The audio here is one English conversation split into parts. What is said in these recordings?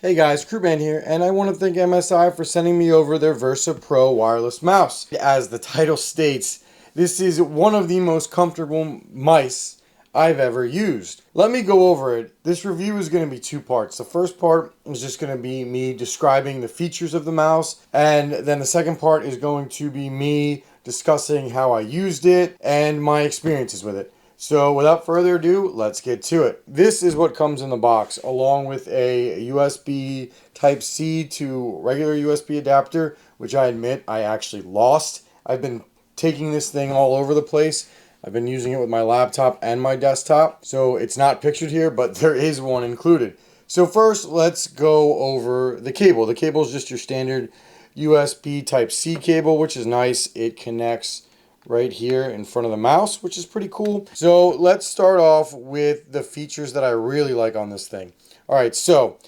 Hey guys, Crewman here, and I want to thank MSI for sending me over their Versa Pro Wireless mouse. As the title states, this is one of the most comfortable mice I've ever used. Let me go over it. This review is going to be two parts. The first part is just going to be me describing the features of the mouse, and then the second part is going to be me discussing how I used it and my experiences with it. So without further ado, let's get to it. This is what comes in the box, along with a USB Type-C to regular USB adapter, which I admit I actually lost. I've been taking this thing all over the place. I've been using it with my laptop and my desktop, so it's not pictured here, but there is one included. So first, let's go over the cable. The cable is just your standard USB Type-C cable, which is nice. It connects right here in front of the mouse, which is pretty cool. So let's start off with the features that I really like on this thing. All right, so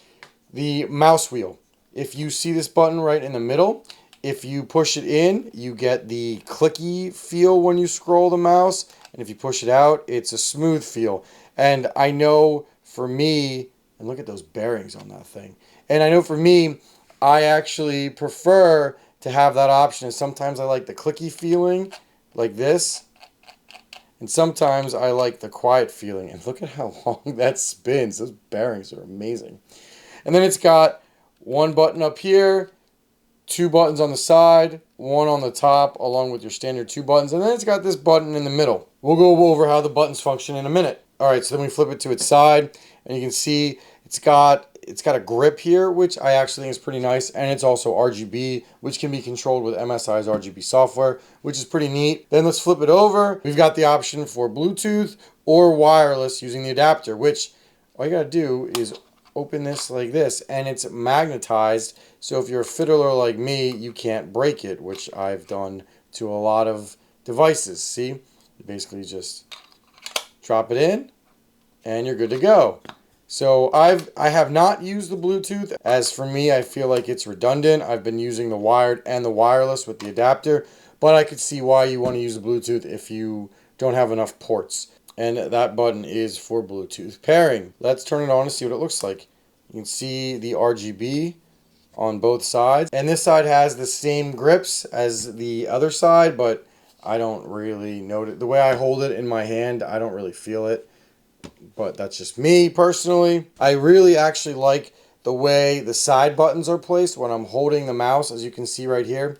the mouse wheel. If you see this button right in the middle, if you push it in, you get the clicky feel when you scroll the mouse. And if you push it out, it's a smooth feel. And I know for me, and look at those bearings on that thing. And I know for me, I actually prefer to have that option. Sometimes I like the clicky feeling like this, and sometimes I like the quiet feeling. And look at how long that spins. Those bearings are amazing. And then it's got one button up here, two buttons on the side, one on the top, along with your standard two buttons. And then it's got this button in the middle. We'll go over how the buttons function in a minute. All right, so then we flip it to its side, and you can see it's got a grip here, which I actually think is pretty nice, and it's also RGB, which can be controlled with MSI's RGB software, which is pretty neat. Then let's flip it over. We've got the option for Bluetooth or wireless using the adapter, which all you gotta do is open this like this, and it's magnetized, so if you're a fiddler like me, you can't break it, which I've done to a lot of devices. See, you basically just drop it in, and you're good to go. So I have not used the Bluetooth. As for me, I feel like it's redundant. I've been using the wired and the wireless with the adapter, but I could see why you want to use the Bluetooth if you don't have enough ports. And that button is for Bluetooth pairing. Let's turn it on and see what it looks like. You can see the RGB on both sides. And this side has the same grips as the other side, but I don't really notice. The way I hold it in my hand, I don't really feel it. But that's just me personally. I really actually like the way the side buttons are placed when I'm holding the mouse. As you can see right here,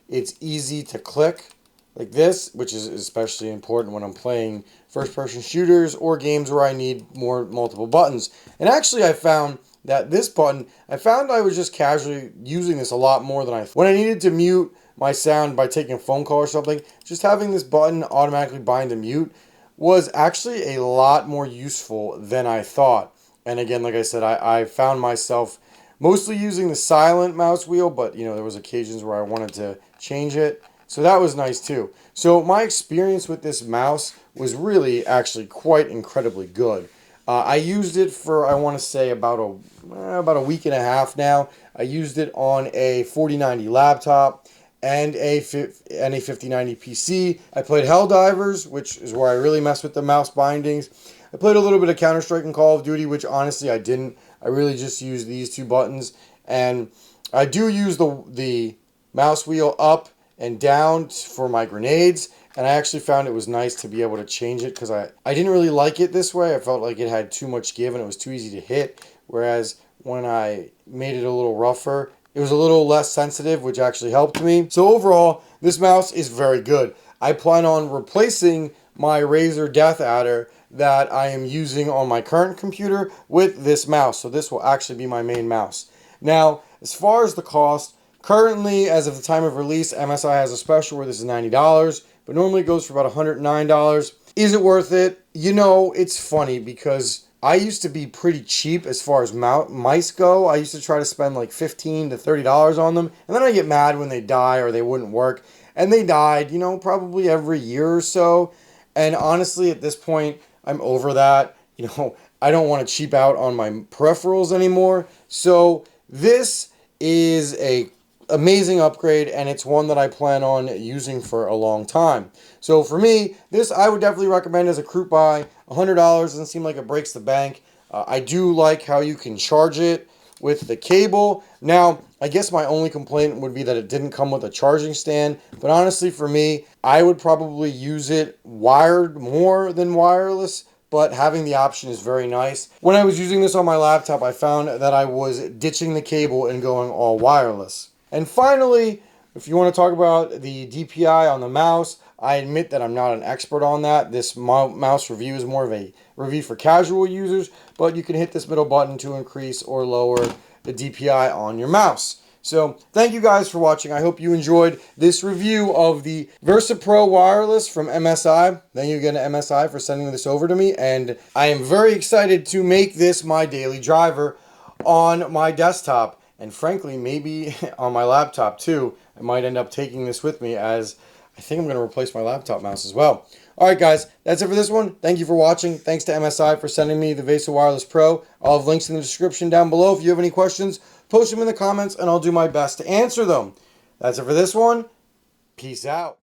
it's easy to click like this, which is especially important when I'm playing first-person shooters or games where I need multiple buttons. And actually I found that this button, I was just casually using this a lot more than I thought. When I needed to mute my sound by taking a phone call or something, just having this button automatically bind to mute was actually a lot more useful than I thought. And again, like I said, I found myself mostly using the silent mouse wheel, but there was occasions where I wanted to change it. So that was nice too. So my experience with this mouse was really actually quite incredibly good. I used it for, I want to say, about a week and a half now. I used it on a 4090 laptop and a 5090 PC. I played Helldivers, which is where I really messed with the mouse bindings. I played a little bit of Counter-Strike and Call of Duty, which honestly I didn't. I really just used these two buttons. And I do use the mouse wheel up and down for my grenades. And I actually found it was nice to be able to change it because I didn't really like it this way. I felt like it had too much give and it was too easy to hit. Whereas when I made it a little rougher, it was a little less sensitive, which actually helped me. So overall, this mouse is very good. I plan on replacing my Razer Death Adder that I am using on my current computer with this mouse. So this will actually be my main mouse. Now, as far as the cost, currently, as of the time of release, MSI has a special where this is $90, but normally it goes for about $109. Is it worth it? It's funny because I used to be pretty cheap as far as mice go. I used to try to spend like $15 to $30 on them. And then I get mad when they die or they wouldn't work. And they died, probably every year or so. And honestly, at this point, I'm over that. I don't want to cheap out on my peripherals anymore. So this is a amazing upgrade, and it's one that I plan on using for a long time. So for me, this I would definitely recommend as a group buy. $100 doesn't seem like it breaks the bank. I do like how you can charge it with the cable. Now, I guess my only complaint would be that it didn't come with a charging stand, but honestly for me, I would probably use it wired more than wireless, but having the option is very nice. When I was using this on my laptop, I found that I was ditching the cable and going all wireless. And finally, if you want to talk about the DPI on the mouse, I admit that I'm not an expert on that. This mouse review is more of a review for casual users, but you can hit this middle button to increase or lower the DPI on your mouse. So thank you guys for watching. I hope you enjoyed this review of the Versa Pro Wireless from MSI. Thank you again to MSI for sending this over to me, and I am very excited to make this my daily driver on my desktop, and frankly, maybe on my laptop too. I might end up taking this with me, as I think I'm going to replace my laptop mouse as well. Alright guys, that's it for this one. Thank you for watching. Thanks to MSI for sending me the Versa Wireless Pro. I'll have links in the description down below. If you have any questions, post them in the comments and I'll do my best to answer them. That's it for this one. Peace out.